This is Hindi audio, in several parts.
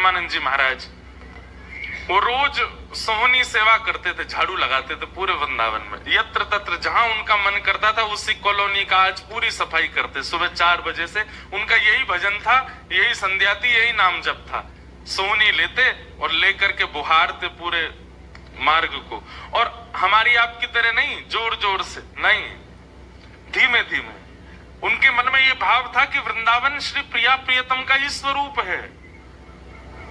प्रेमानंद जी महाराज, वो रोज सोहनी सेवा करते थे, झाड़ू लगाते थे पूरे वृंदावन में, यत्र तत्र जहां उनका मन करता था उसी कॉलोनी का आज पूरी सफाई करते। सुबह 4 बजे से उनका यही भजन था, यही संध्या थी, यही नाम जप था। सोहनी लेते और लेकर के बुहारते पूरे मार्ग को, और हमारी आपकी तरह नहीं जोर जोर से, नहीं, धीमे धीमे। उनके मन में ये भाव था कि वृंदावन श्री प्रिया प्रियतम का ही स्वरूप है,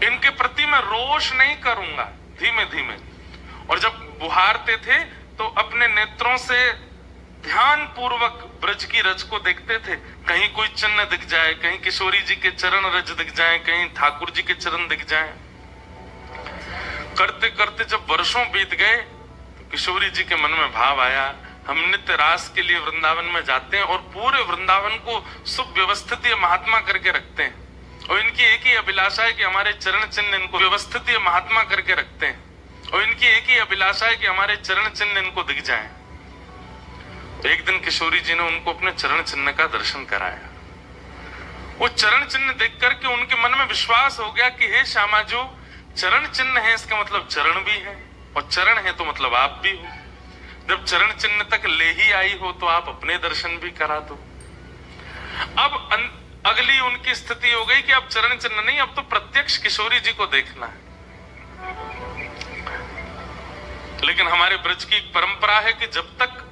इनके प्रति मैं रोष नहीं करूंगा, धीमे धीमे। और जब बुहारते थे तो अपने नेत्रों से ध्यान पूर्वक ब्रज की रज को देखते थे, कहीं कोई चिन्ह दिख जाए, कहीं किशोरी जी के चरण रज दिख जाए, कहीं ठाकुर जी के चरण दिख जाए। करते करते जब वर्षों बीत गए तो किशोरी जी के मन में भाव आया, हम नित्य रास के लिए वृंदावन में जाते हैं और पूरे वृंदावन को सुव्यवस्थित महात्मा करके रखते हैं, और इनकी एक ही अभिलाषा है कि हमारे चरण चिन्ह इनको व्यवस्थित महात्मा करके रखते हैं, और इनकी एक ही अभिलाषा है कि हमारे चरण चिन्ह इनको दिख जाएं। तो एक दिन किशोरी जी ने उनको अपने चरण चिन्ह का दर्शन कराया। वो चरण चिन्ह देख करके उनके मन में विश्वास हो गया कि हे श्यामा, जो चरण चिन्ह है इसका मतलब चरण भी है, और चरण है तो मतलब आप भी हो। जब चरण चिन्ह तक ले ही आई हो तो आप अपने दर्शन भी करा दो। अब अगली उनकी स्थिति हो गई कि अब चरण चिन्ह नहीं, अब तो प्रत्यक्ष किशोरी जी को देखना है। लेकिन हमारे ब्रज की एक परंपरा है कि जब तक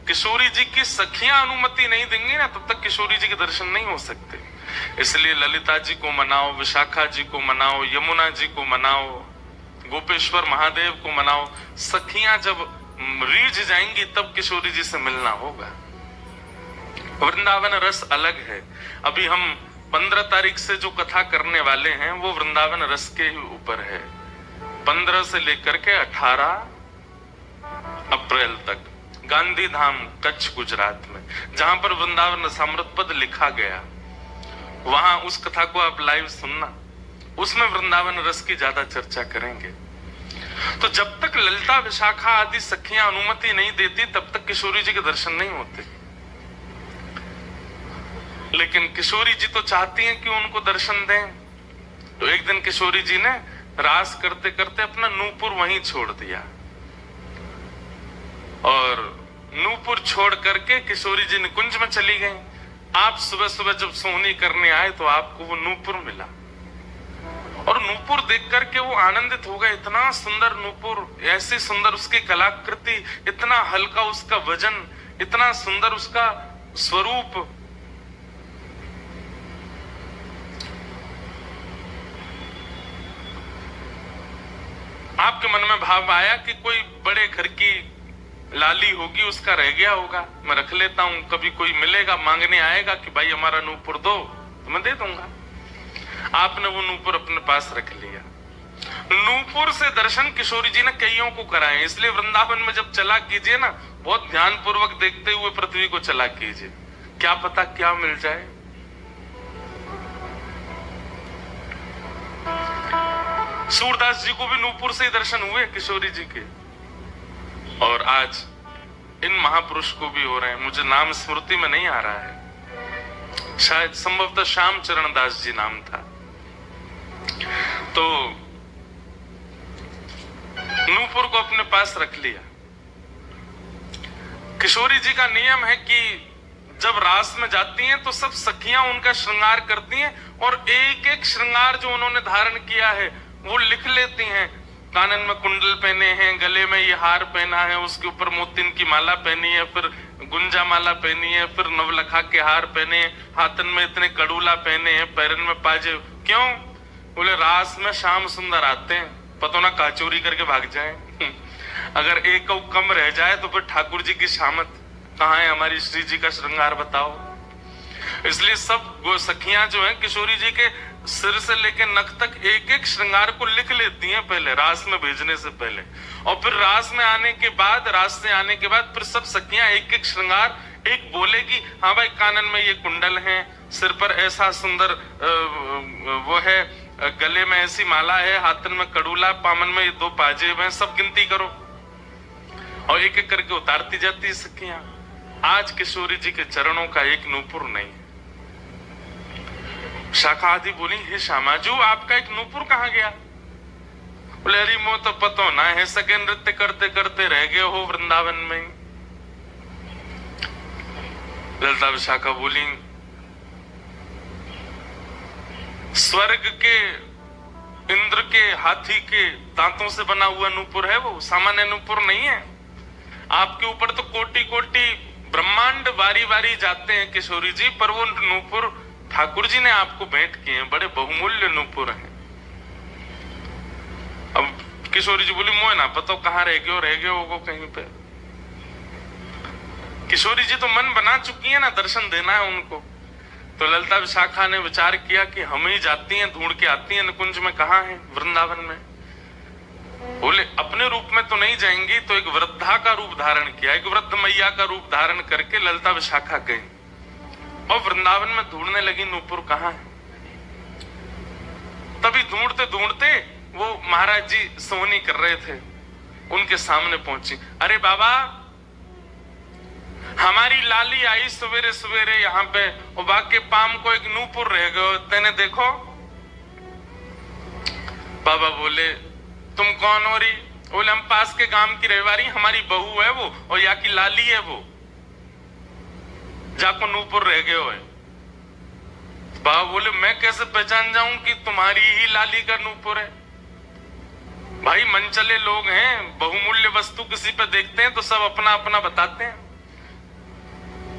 किशोरी जी की सखियां अनुमति नहीं देंगी ना, तब तक किशोरी जी के दर्शन नहीं हो सकते। इसलिए ललिता जी को मनाओ, विशाखा जी को मनाओ, यमुना जी को मनाओ, गोपेश्वर महादेव को मनाओ। सखियां जब रीझ जाएंगी तब किशोरी जी से मिलना होगा। वृंदावन रस अलग है। अभी हम 15 तारीख से जो कथा करने वाले हैं वो वृंदावन रस के ही ऊपर है। 15 से लेकर के 18 अप्रैल तक गांधी धाम कच्छ गुजरात में, जहां पर वृंदावन रसामृत पद लिखा गया, वहां उस कथा को आप लाइव सुनना, उसमें वृंदावन रस की ज्यादा चर्चा करेंगे। तो जब तक ललिता विशाखा आदि सखियां अनुमति नहीं देती तब तक किशोरी जी के दर्शन नहीं होते। लेकिन किशोरी जी तो चाहती हैं कि उनको दर्शन दें। तो एक दिन किशोरी जी ने रास करते करते अपना नूपुर वहीं छोड़ दिया, और नूपुर छोड़ करके किशोरी जी निकुंज में चली गई। आप सुबह सुबह जब सोहनी करने आए तो आपको वो नूपुर मिला, और नूपुर देख करके वो आनंदित हो गए। इतना सुंदर नूपुर, ऐसी सुंदर उसकी कलाकृति, इतना हल्का उसका वजन, इतना सुंदर उसका स्वरूप। आपके मन में भाव आया कि कोई बड़े घर की लाली होगी, उसका रह गया होगा, मैं रख लेता हूं, कभी कोई मिलेगा मांगने आएगा कि भाई हमारा नूपुर दो तो मैं दे दूंगा। आपने वो नूपुर अपने पास रख लिया। नूपुर से दर्शन किशोरी जी ने कईयों को कराए। इसलिए वृंदावन में जब चला कीजिए ना, बहुत ध्यान पूर्वक देखते हुए पृथ्वी को चला कीजिए, क्या पता क्या मिल जाए। सूरदास जी को भी नूपुर से ही दर्शन हुए किशोरी जी के, और आज इन महापुरुष को भी हो रहे हैं। मुझे नाम स्मृति में नहीं आ रहा है, शायद संभवतः श्याम चरण दास जी नाम था। तो नूपुर को अपने पास रख लिया। किशोरी जी का नियम है कि जब रास में जाती हैं तो सब सखियां उनका श्रृंगार करती हैं, और एक एक श्रृंगार जो उन्होंने धारण किया है वो लिख लेती हैं। कानन में कुंडल पहने हैं, गले में ये हार पहना है, उसके ऊपर मोतिन की माला पहनी है, फिर गुंजा माला पहनी है, फिर नवलखा के हार पहने हैं, हाथन में इतने कड़ूला पहने हैं, पैरन में पाजे। क्यों? बोले रास में श्याम सुंदर आते हैं, पता ना कहा चोरी करके भाग जाए। अगर एक कम रह जाए तो फिर ठाकुर जी की शामत कहाँ है, हमारी श्री जी का श्रृंगार बताओ। इसलिए सब वो सखियां जो हैं किशोरी जी के सिर से लेकर नख तक एक एक श्रृंगार को लिख लेती हैं पहले, रास में भेजने से पहले। और फिर रास में आने के बाद, रास से आने के बाद फिर सब सखियां एक एक श्रृंगार, एक बोलेगी हाँ भाई कानन में ये कुंडल है, सिर पर ऐसा सुंदर वो है, गले में ऐसी माला है, हाथन में कड़ूला, पामन में ये 2 पाजेब हैं, सब गिनती करो। और एक एक करके उतारती जाती है सखियां। आज किशोरी जी के चरणों का एक नूपुर नहीं। शाखा आदि बोली हे श्यामा जी, आपका एक नूपुर कहाँ गया? बोले अरे मो तो पतो ना है, सके नृत्य करते करते रह गए हो वृंदावन में। ललिता विशाखा बोली स्वर्ग के इंद्र के हाथी के दांतों से बना हुआ नूपुर है, वो सामान्य नूपुर नहीं है। आपके ऊपर तो कोटि कोटि ब्रह्मांड बारी बारी जाते हैं किशोरी जी, पर वो नूपुर ठाकुर जी ने आपको भेंट किए हैं, बड़े बहुमूल्य नूपुर हैं। अब किशोरी जी बोली मोह ना पता कहाँ रह गए हो कहीं पे। किशोरी जी तो मन बना चुकी है ना, दर्शन देना है उनको। तो ललिता विशाखा ने विचार किया कि हम ही जाती हैं, ढूंढ के आती हैं निकुंज में, कहाँ है वृंदावन में। बोले अपने रूप में तो नहीं जाएंगी, तो एक वृद्धा का रूप धारण किया, एक वृद्ध मैया का रूप धारण करके ललिता विशाखा गई और वृंदावन में ढूंढने लगी नूपुर कहाँ है। तभी ढूंढते ढूंढते वो महाराज जी सोहनी कर रहे थे, उनके सामने पहुंची। अरे बाबा हमारी लाली आई सवेरे सवेरे यहाँ पे, और बाकी पाम को एक नूपुर रह गयो, तेने देखो। बाबा बोले तुम कौन हो रही? बोले हम पास के गांव की रहवारी, हमारी बहू है वो, और यहाँ की लाली है वो, जाको नूपुर रह गयो है। बाबा बोले मैं कैसे पहचान जाऊं कि तुम्हारी ही लाली का नूपुर है? भाई मनचले लोग हैं, बहुमूल्य वस्तु किसी पे देखते हैं तो सब अपना अपना बताते हैं।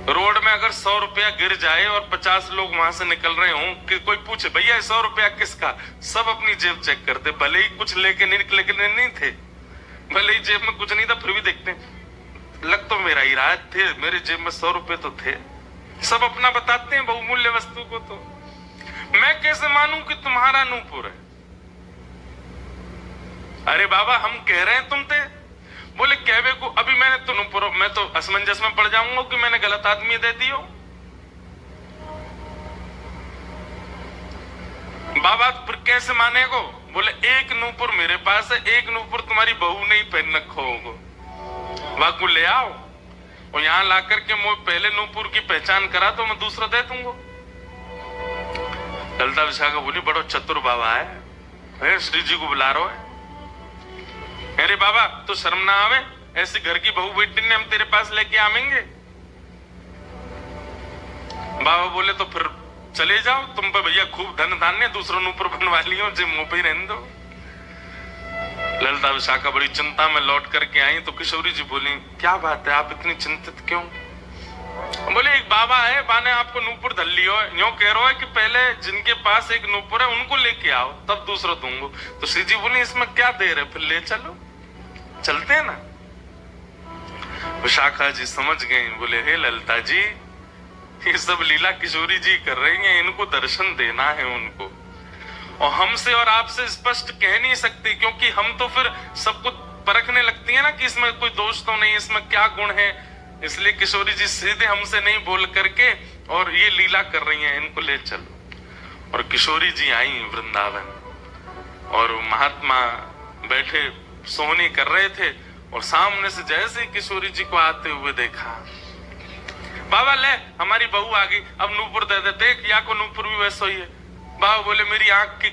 रोड में अगर 100 रुपया गिर जाए और 50 लोग वहां से निकल रहे हों, कि कोई पूछे भैया 100 रुपया किसका, सब अपनी जेब चेक करते, भले ही कुछ लेके नहीं थे, भले ही जेब में कुछ नहीं था, फिर भी देखते लग तो मेरा ही रहा थे, मेरे जेब में 100 रुपए तो थे। सब अपना बताते हैं बहुमूल्य वस्तु को। तो मैं कैसे मानूं कि तुम्हारा नूपुर है? अरे बाबा हम कह रहे हैं तुम थे। बोले कहवे को अभी मैंने तो नूपुर, मैं तो असमंजस में पड़ जाऊंगा कि मैंने गलत आदमी दे दियो। बाबा फिर कैसे मानेगो? बोले एक नूपुर मेरे पास है, एक नूपुर तुम्हारी बहू ने ही पहन रखो होगो, वाकू ले आओ और यहां ला करके मुझे पहले नूपुर की पहचान करा तो मैं दूसरा दे दूंगा। ललिता विशाखा बोली बड़ो चतुर बाबा है, श्री जी को बुला रहा है। अरे बाबा तो शर्म ना आवे, ऐसी घर की बहू बेटी ने हम तेरे पास लेके आवेंगे? बाबा बोले तो फिर चले जाओ, तुम पे भैया खूब धन धान्य, दूसरों नूपुर बनवा लियो, जो मुंह पे ही रहने दो। ललिता विशाखा बड़ी चिंता में लौट करके आई तो किशोरी जी बोली क्या बात है, आप इतनी चिंतित क्यों? बोले एक बाबा है, बाने आपको नूपुर धल लियो, यूं कह रहा है कि पहले जिनके पास एक नूपुर है उनको लेके आओ तब दूसरा दूंगो। तो श्री जी बोली इसमें क्या देर है, फिर ले चलो, चलते हैं ना। विशाखा जी समझ गई, बोले हे ललिता जी ये सब लीला किशोरी जी कर रही हैं, इनको दर्शन देना है उनको, और हमसे और आपसे स्पष्ट कह नहीं सकती, क्योंकि हम तो फिर सबको परखने लगती है ना कि इसमें कोई दोष तो नहीं, इसमें क्या गुण है। इसलिए किशोरी जी सीधे हमसे नहीं बोल करके और ये लीला कर रही हैं, इनको ले चलो। और किशोरी जी आई वृंदावन और महात्मा बैठे सोहनी कर रहे थे, और सामने से जैसे ही किशोरी जी को आते हुए देखा, बाबा ले हमारी बहू आ गई, अब नूपुर दे दे, देख या को नूपुर भी वैसा ही है। बाबा बोले मेरी आंख की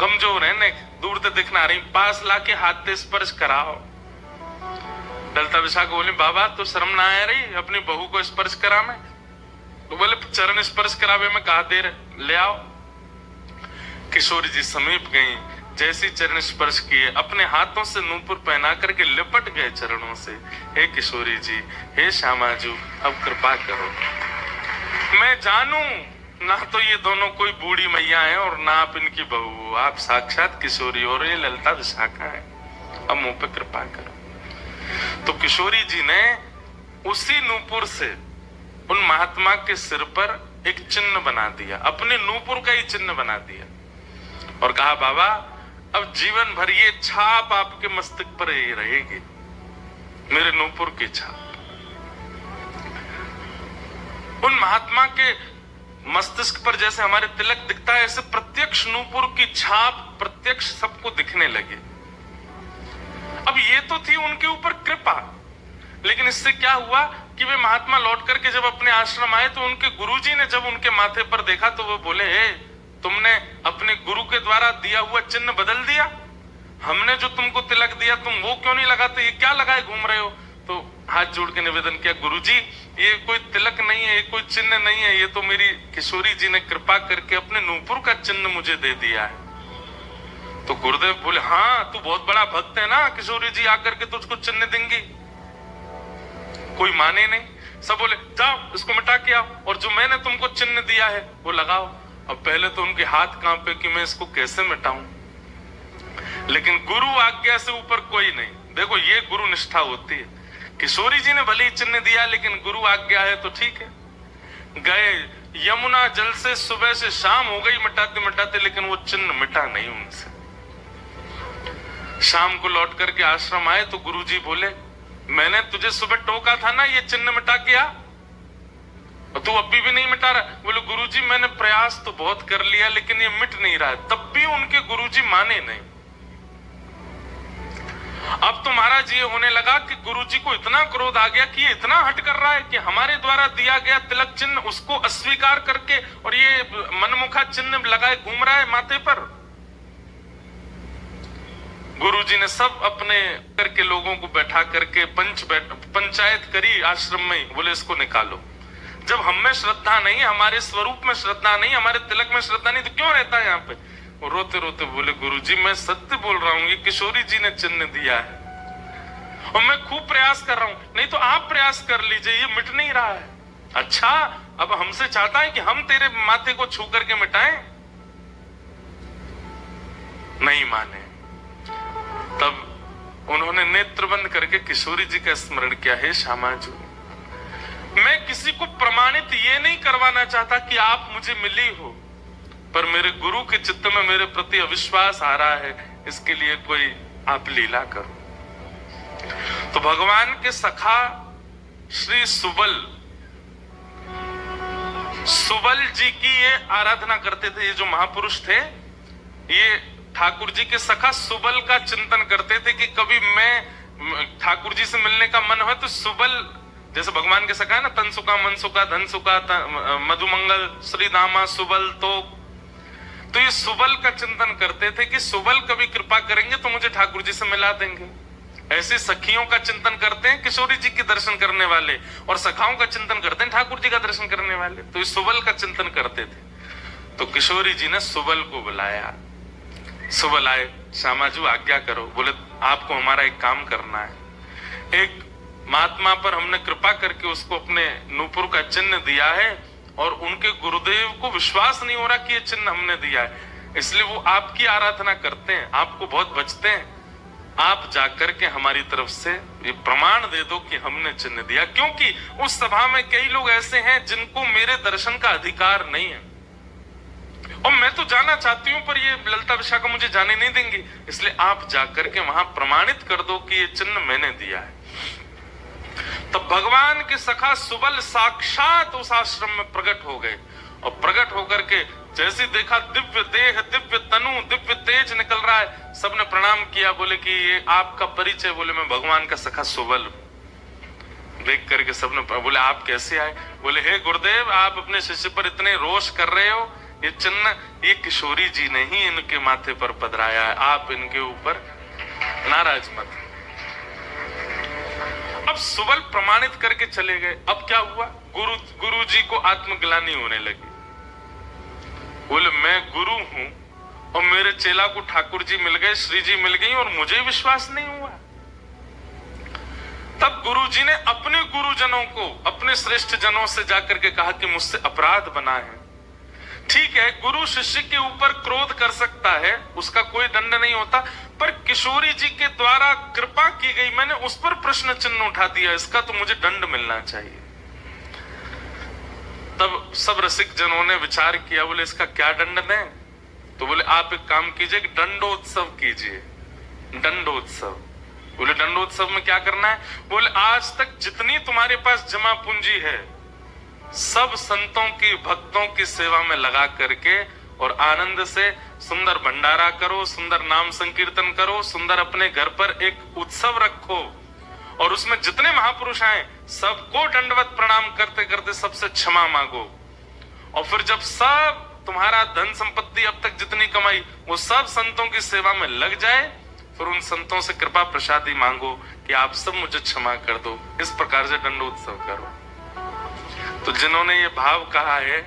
कमजोर है, दूर से दिखना रही, पास लाके हाथ से स्पर्श कराओ। ललिता विशाखा बोली बाबा तो शर्म ना आ रही अपनी बहू को स्पर्श करा में? तो बोले चरण स्पर्श करावे में कहा देर, ले आओ। किशोरी जी समीप गई, जैसी चरण स्पर्श किए अपने हाथों से नूपुर पहना करके लिपट गए चरणों से। हे किशोरी जी, हे श्यामाजू, अब कृपा करो, मैं जानूं ना तो ये दोनों कोई बूढ़ी मैया है और ना आप इनकी बहू, आप साक्षात किशोरी और ये ललिता विशाखा है, अब मुंह पे कृपा करो। तो किशोरी जी ने उसी नूपुर से उन महात्मा के सिर पर एक चिन्ह बना दिया, अपने नूपुर का ही चिन्ह बना दिया, और कहा बाबा अब जीवन भर ये छाप आपके मस्तक पर ही रहेगी, मेरे नूपुर की छाप। उन महात्मा के मस्तिष्क पर जैसे हमारे तिलक दिखता है, ऐसे प्रत्यक्ष नूपुर की छाप प्रत्यक्ष सबको दिखने लगे। अब ये तो थी उनके ऊपर कृपा, लेकिन इससे क्या हुआ कि वे महात्मा लौट करके जब अपने आश्रम आए तो उनके गुरुजी ने जब उनके माथे पर देखा तो वो बोले हे तुमने अपने गुरु के द्वारा दिया हुआ चिन्ह बदल दिया? हमने जो तुमको तिलक दिया तुम वो क्यों नहीं लगाते, ये क्या लगाए घूम रहे हो। तो हाथ जोड़ के निवेदन किया, गुरुजी ये कोई तिलक नहीं है, ये कोई चिन्ह नहीं है, ये तो मेरी किशोरी जी ने कृपा करके अपने नूपुर का चिन्ह मुझे दे दिया है। तो गुरुदेव बोले, हाँ तू बहुत बड़ा भक्त है ना, किशोरी जी आकर के तुझको चिन्ह देंगी। कोई माने नहीं, सब बोले जाओ इसको मिटा के आओ, और जो मैंने तुमको चिन्ह दिया है वो लगाओ। अब पहले तो उनके हाथ कांपे कि मैं इसको कैसे मिटाऊं, लेकिन गुरु आज्ञा से ऊपर कोई नहीं। देखो ये गुरु निष्ठा होती है। किशोरी जी ने भले ही चिन्ह दिया, लेकिन गुरु आज्ञा है तो ठीक है। गए यमुना जल से सुबह से शाम हो गई मिटाते मिटाते, लेकिन वो चिन्ह मिटा नहीं उनसे। शाम को लौट करके आश्रम आए तो गुरुजी बोले, मैंने तुझे सुबह टोका था ना ये चिन्ह मिटा के आ, और तू अभी भी नहीं मिटा रहा। बोले गुरुजी मैंने प्रयास तो बहुत कर लिया लेकिन ये मिट नहीं रहा है। तब भी उनके गुरुजी माने नहीं। अब तो महाराज ये होने लगा कि गुरुजी को इतना क्रोध आ गया कि ये इतना हट कर रहा है कि हमारे द्वारा दिया गया तिलक चिन्ह उसको अस्वीकार करके और ये मनमुखा चिन्ह लगाए घूम रहा है माथे पर। गुरुजी ने सब अपने करके लोगों को बैठा करके पंचायत करी आश्रम में। बोले इसको निकालो। जब हम में श्रद्धा नहीं, हमारे स्वरूप में श्रद्धा नहीं, हमारे तिलक में श्रद्धा नहीं, तो क्यों रहता है यहाँ पे। वो रोते रोते बोले गुरुजी मैं सत्य बोल रहा हूँ, ये किशोरी जी ने चिन्ह दिया है और मैं खूब प्रयास कर रहा हूँ। नहीं तो आप प्रयास कर लीजिए, ये मिट नहीं रहा है। अच्छा अब हमसे चाहता है कि हम तेरे माथे को छू करके मिटाएं। नहीं माने। तब उन्होंने नेत्र बंद करके किशोरी जी का स्मरण किया, हे श्यामा जी मैं किसी को प्रमाणित ये नहीं करवाना चाहता कि आप मुझे मिली हो, पर मेरे गुरु के चित्त में मेरे प्रति अविश्वास आ रहा है, इसके लिए कोई आप लीला करो। तो भगवान के सखा श्री सुबल जी की ये आराधना करते थे। ये जो महापुरुष थे ये ठाकुर जी के सखा सुबल का चिंतन करते थे कि कभी मैं ठाकुर जी से मिलने का मन हो तो सुबल, जैसे भगवान के सखा है ना, तनसुका मनसुका धनसुका मधुमंगल श्रीधामा सुबल, तो ये सुबल का चिंतन करते थे कि सुबल कभी कृपा करेंगे तो मुझे ठाकुर जी से मिला देंगे। ऐसे सखियों का चिंतन करते हैं किशोरी जी के दर्शन करने वाले, और सखाओं का चिंतन करते हैं ठाकुर जी का दर्शन करने वाले। तो ये सुबल का चिंतन करते थे। तो किशोरी जी ने सुबल को बुलाया। सुबल आए, श्यामाजू आज्ञा करो। बोले आपको हमारा एक काम करना है। एक महात्मा पर हमने कृपा करके उसको अपने नूपुर का चिन्ह दिया है और उनके गुरुदेव को विश्वास नहीं हो रहा कि ये चिन्ह हमने दिया है, इसलिए वो आपकी आराधना करते हैं, आपको बहुत बचते हैं। आप जाकर के हमारी तरफ से ये प्रमाण दे दो कि हमने चिन्ह दिया, क्योंकि उस सभा में कई लोग ऐसे हैं जिनको मेरे दर्शन का अधिकार नहीं है और मैं तो जाना चाहती हूं पर ये ललिता विशाखा मुझे जाने नहीं देंगी, इसलिए आप जाकर के वहां प्रमाणित कर दो कि ये चिन्ह मैंने दिया है। तब भगवान के सखा सुबल साक्षात उस आश्रम में प्रकट हो गए और प्रकट होकर के जैसे देखा दिव्य देह, दिव्य तनु, दिव्य तेज निकल रहा है, सबने प्रणाम किया। बोले कि ये आपका परिचय। बोले मैं भगवान का सखा सुबल। देख करके सबने बोले आप कैसे आए। बोले हे गुरुदेव आप अपने शिष्य पर इतने रोष कर रहे हो, ये चिन्ह ये किशोरी जी ने ही इनके माथे पर पधराया है, आप इनके ऊपर नाराज मत। अब सुबल प्रमाणित करके चले गए। अब क्या हुआ, गुरु जी को आत्मग्लानि होने लगी। बोले मैं गुरु हूं और मेरे चेला को ठाकुर जी मिल गए, श्री जी मिल गई और मुझे विश्वास नहीं हुआ। तब गुरु जी ने अपने गुरुजनों को, अपने श्रेष्ठ जनों से जाकर के कहा कि मुझसे अपराध बना है। ठीक है, गुरु शिष्य के ऊपर क्रोध कर सकता है, उसका कोई दंड नहीं होता, पर किशोरी जी के द्वारा कृपा की गई, मैंने उस पर प्रश्न चिन्ह उठा दिया, इसका तो मुझे दंड मिलना चाहिए। तब सब रसिक जनों ने विचार किया। बोले इसका क्या दंड दें। तो बोले आप एक काम कीजिए कि दंडोत्सव कीजिए। दंडोत्सव। बोले दंडोत्सव में क्या करना है। बोले आज तक जितनी तुम्हारे पास जमा पूंजी है सब संतों की भक्तों की सेवा में लगा करके और आनंद से सुंदर भंडारा करो, सुंदर नाम संकीर्तन करो, सुंदर अपने घर पर एक उत्सव रखो और उसमें जितने महापुरुष आए सबको दंडवत प्रणाम करते करते सबसे क्षमा मांगो। और फिर जब सब तुम्हारा धन संपत्ति अब तक जितनी कमाई वो सब संतों की सेवा में लग जाए, फिर उन संतों से कृपा प्रसादी मांगो कि आप सब मुझे क्षमा कर दो। इस प्रकार से दंडोत्सव करो। तो जिन्होंने ये भाव कहा है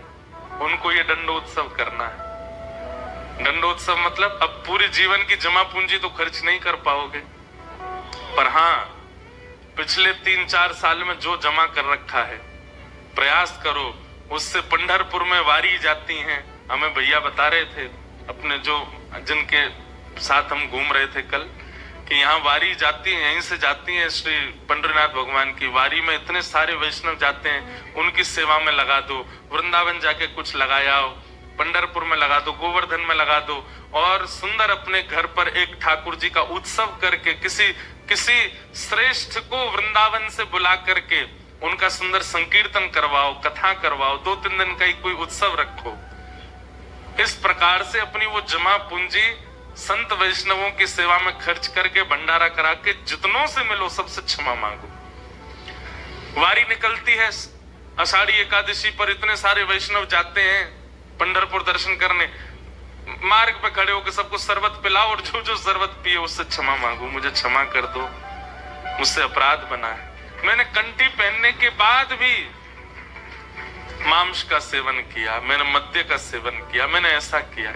उनको ये दंडोत्सव करना है। दंडोत्सव मतलब अब पूरे जीवन की जमा पूंजी तो खर्च नहीं कर पाओगे, पर हाँ पिछले 3-4 साल में जो जमा कर रखा है प्रयास करो उससे। पंढरपुर में वारी जाती हैं, हमें भैया बता रहे थे अपने जो जिनके साथ हम घूम रहे थे कल, कि यहाँ वारी जाती है, यहीं से जाती है श्री पंडरीनाथ भगवान की वारी में इतने सारे वैष्णव जाते हैं, उनकी सेवा में लगा दो। वृंदावन जाके कुछ लगाया हो, पंढरपुर में लगा दो, गोवर्धन में लगा दो, और सुंदर अपने घर पर एक ठाकुर जी का उत्सव करके किसी श्रेष्ठ को वृंदावन से बुला करके उनका सुंदर संकीर्तन करवाओ, कथा करवाओ, 2-3 दिन का ही कोई उत्सव रखो। इस प्रकार से अपनी वो जमा पूंजी संत वैष्णवों की सेवा में खर्च करके भंडारा करा के जितनों से मिलो सबसे क्षमा मांगो। वारी निकलती है आषाढ़ी एकादशी पर, इतने सारे वैष्णव जाते हैं पंढरपुर दर्शन करने, मार्ग पे खड़े होकर सबको शरबत पिलाओ और जो जो शरबत पिए उससे क्षमा मांगो, मुझे क्षमा कर दो, मुझसे अपराध बना है, मैंने कंठी पहनने के बाद भी मांस का सेवन किया, मैंने मद्य का सेवन किया, मैंने ऐसा किया।